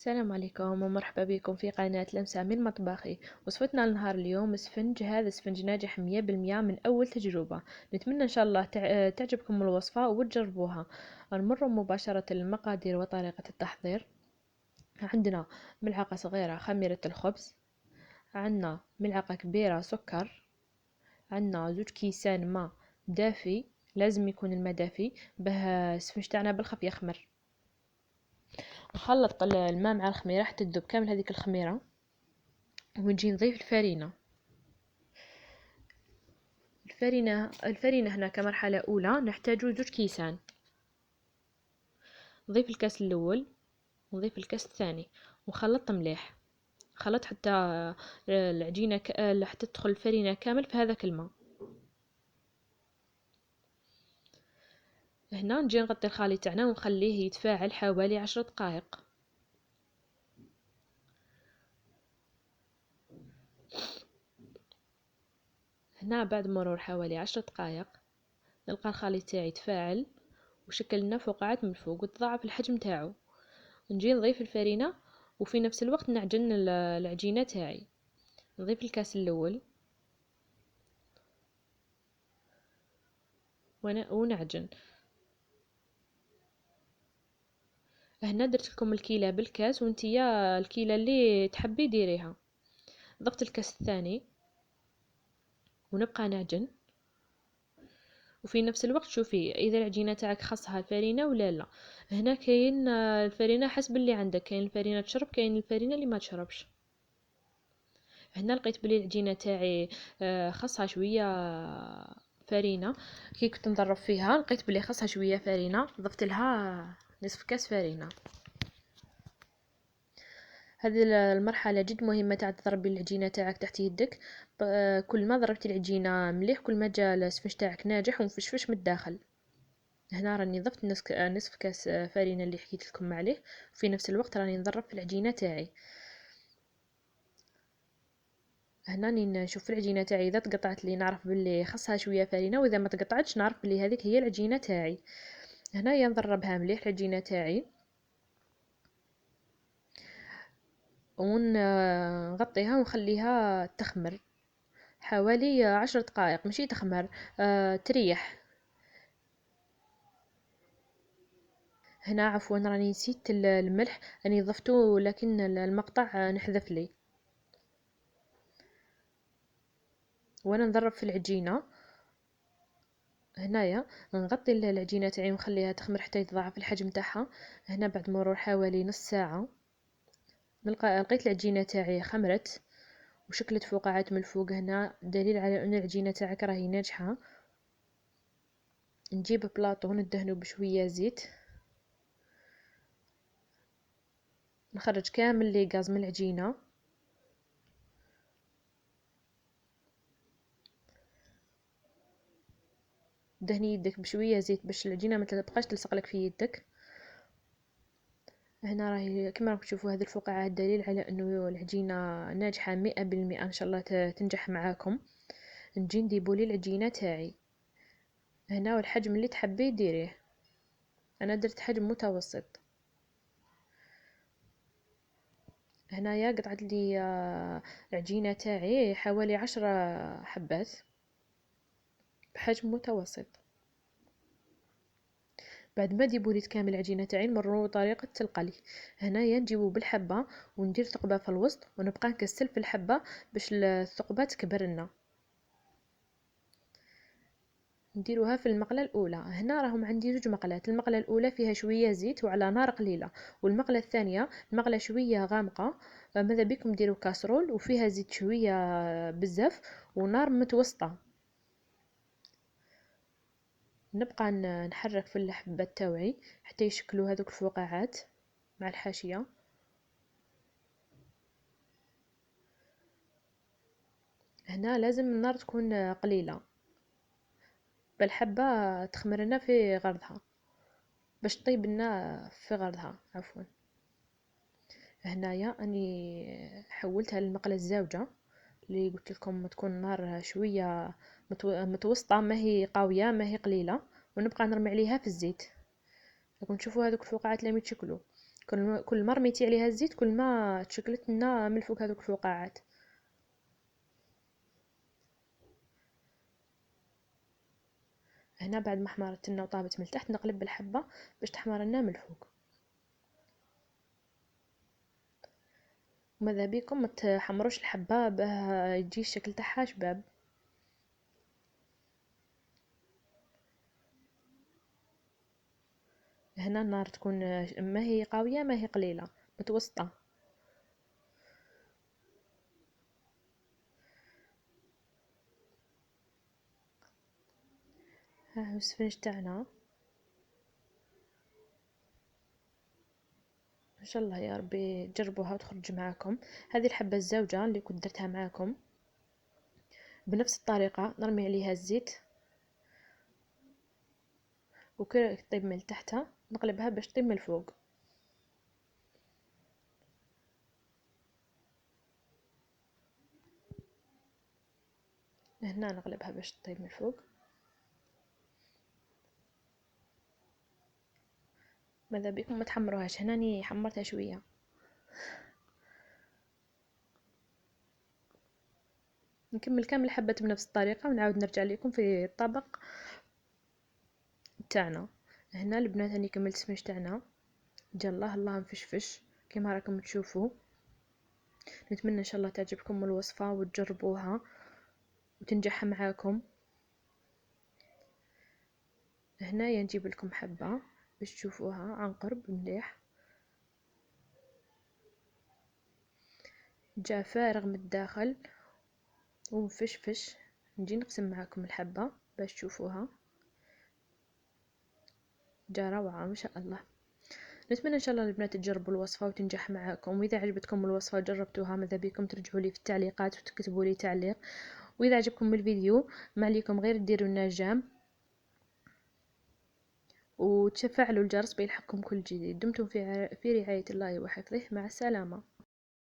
السلام عليكم ومرحبا بكم في قناة لمسة من مطبخي. وصفتنا لنهار اليوم اسفنج. هذا اسفنج ناجح 100% من أول تجربة. نتمنى إن شاء الله تعجبكم الوصفة وتجربوها. نمر مباشرة للمقادير وطريقة التحضير. عندنا ملعقة صغيرة خميرة الخبز، عندنا ملعقة كبيرة سكر، عندنا 2 كيسان ماء دافي، لازم يكون الماء دافي به السفنج تاعنا بالخف يخمر. نخلط الماء مع الخميرة حتى تذوب كامل هذيك الخميرة، ونجي نضيف الفرينة هنا كمرحلة أولى نحتاج 2 كيسان. نضيف الكاس الأول ونضيف الكاس الثاني ونخلط مليح، خلط حتى العجينة حتى تدخل الفرينة كامل في هذاك الماء. هنا نجي نغطي الخليط تاعنا ونخليه يتفاعل حوالي 10 دقائق. هنا بعد مرور حوالي 10 دقائق نلقى الخليط تاعي تفاعل وشكل لنا فقاعات من الفوق وتضاعف الحجم تاعو. نجي نضيف الفرينة وفي نفس الوقت نعجن العجينة تاعي. نضيف الكاس الأول ونعجن. هنا درت لكم الكيلة بالكاس وانتيا الكيلة اللي تحبي ديريها. ضفت الكاس الثاني ونبقى نعجن، وفي نفس الوقت شوفي اذا العجينه تاعك خاصها الفرينه ولا لا. هنا كاين الفرينه حسب اللي عندك، كاين الفرينه تشرب كاين الفرينه اللي ما تشربش. هنا لقيت بلي العجينه تاعي خاصها شويه فرينه. كي كنت نضرب فيها لقيت بلي خاصها شويه فرينه، ضفت لها نصف كاس فرينه. هذه المرحله جد مهمه تاع تضربي العجينه تاعك تحت يدك. كل ما ضربتي العجينه مليح كل ما جا السفنج تاعك ناجح ومفشفش من الداخل. هنا راني ضفت نصف كاس فرينة اللي حكيت لكم عليه، وفي نفس الوقت راني نضرب في العجينة تاعي. هنا نشوف العجينة تاعي اذا تقطعت لي نعرف باللي خاصها شوية فرينة، واذا ما تقطعتش نعرف باللي هذيك هي العجينة تاعي. هنايا نضربها مليح العجينة تاعي ونغطيها ونخليها تخمر حوالي 10 دقائق، ماشي تخمر، تريح. هنا عفوا راني نسيت الملح، راني ضفته لكن المقطع نحذف لي. وانا نضرب في العجينة هنايا نغطي العجينة تاعي ونخليها تخمر حتى يتضاعف الحجم تاعها. هنا بعد مرور حوالي نص ساعة لقيت العجينة تاعي خمرت وشكلت فقاعات من الفوق، هنا دليل على ان العجينة تاعك راهي ناجحة. نجيب بلاطو ندهنه بشوية زيت، نخرج كامل لي غاز من العجينة. دهني يدك بشوية زيت باش العجينة ما تبقاش تلصق لك في يدك. هنا راهي كما راكم تشوفوا هذه الفقاعات دليل على انه العجينة ناجحة 100%، ان شاء الله تنجح معاكم. نجي نديبولي العجينة تاعي هنا والحجم اللي تحبي ديريه. انا درت حجم متوسط. هنايا قطعت لي العجينة تاعي حوالي 10 حبات بحجم متوسط. بعد ما ديبولي كامل العجينة تاعي نمروا طريقة القلي. هنايا نجيبو بالحبة وندير ثقبة في الوسط ونبقى نكسل في الحبة باش الثقبة تكبر لنا. نديروها في المقلة الأولى. هنا راهم عندي 2 مقلات، المقلة الأولى فيها شوية زيت وعلى نار قليلة، والمقلة الثانية المقلة شوية غامقة. ماذا بكم ديروا كاسرول وفيها زيت شوية بزاف ونار متوسطة. نبقى نحرك في الحبات تاوعي حتى يشكلوا هذوك الفقاعات مع الحاشية. هنا لازم النار تكون قليلة بالحبة تخمر لنا في غرضها، باش طيب لنا في غرضها عفوا. هنايا اني حولتها للمقلة الزاوجة اللي قلت لكم تكون نار شوية متوسطة، ما هي قوية ما هي قليلة، ونبقى نرمي عليها في الزيت. راكم تشوفوا هذوك الفقاعات اللي يتشكلوا. كل ما رميتي عليها الزيت كل ما تشكلت لنا من الفوق هذوك الفقاعات. هنا بعد ما حمرت لنا وطابت من التحت نقلب بالحبة باش تحمر لنا من الفوق. وماذا بيكم ما تحمروش الحبة باه يجي الشكل تاعها شباب. هنا النار تكون ما هي قوية ما هي قليلة، متوسطة. ها هو السفنج تاعنا، ان شاء الله يا ربي تجربوها وتخرج معاكم. هذه الحبة الزوجة اللي كنت درتها معاكم بنفس الطريقة نرمي عليها الزيت وكي تطيب من تحتها نقلبها باش تطيب من الفوق. هنا نقلبها باش تطيب من الفوق. ماذا بكم ما تحمروهاش، هناني حمرتها شوية. نكمل كامل الحبات بنفس الطريقة ونعاود نرجع لكم في الطبق تاعنا. هنا البنات راني كملت السميش تاعنا، جالله الله مفشفش كما راكم تشوفوا. نتمنى ان شاء الله تعجبكم الوصفة وتجربوها وتنجح معاكم. هنايا نجيب لكم حبة باش تشوفوها عن قرب مليح، جا فارغ من الداخل ومفشفش. نجي نقسم معاكم الحبة باش تشوفوها، جا روعة ما شاء الله. نتمنى ان شاء الله البنات تجربوا الوصفة وتنجح معاكم. واذا عجبتكم الوصفة وجربتوها ماذا بيكم ترجعوا لي في التعليقات وتكتبوا لي تعليق. واذا عجبكم الفيديو ما عليكم غير ديروا لنا جيم وتفعلوا الجرس بيلحقكم كل جديد. دمتم في رعاية الله وحفظه، مع السلامة.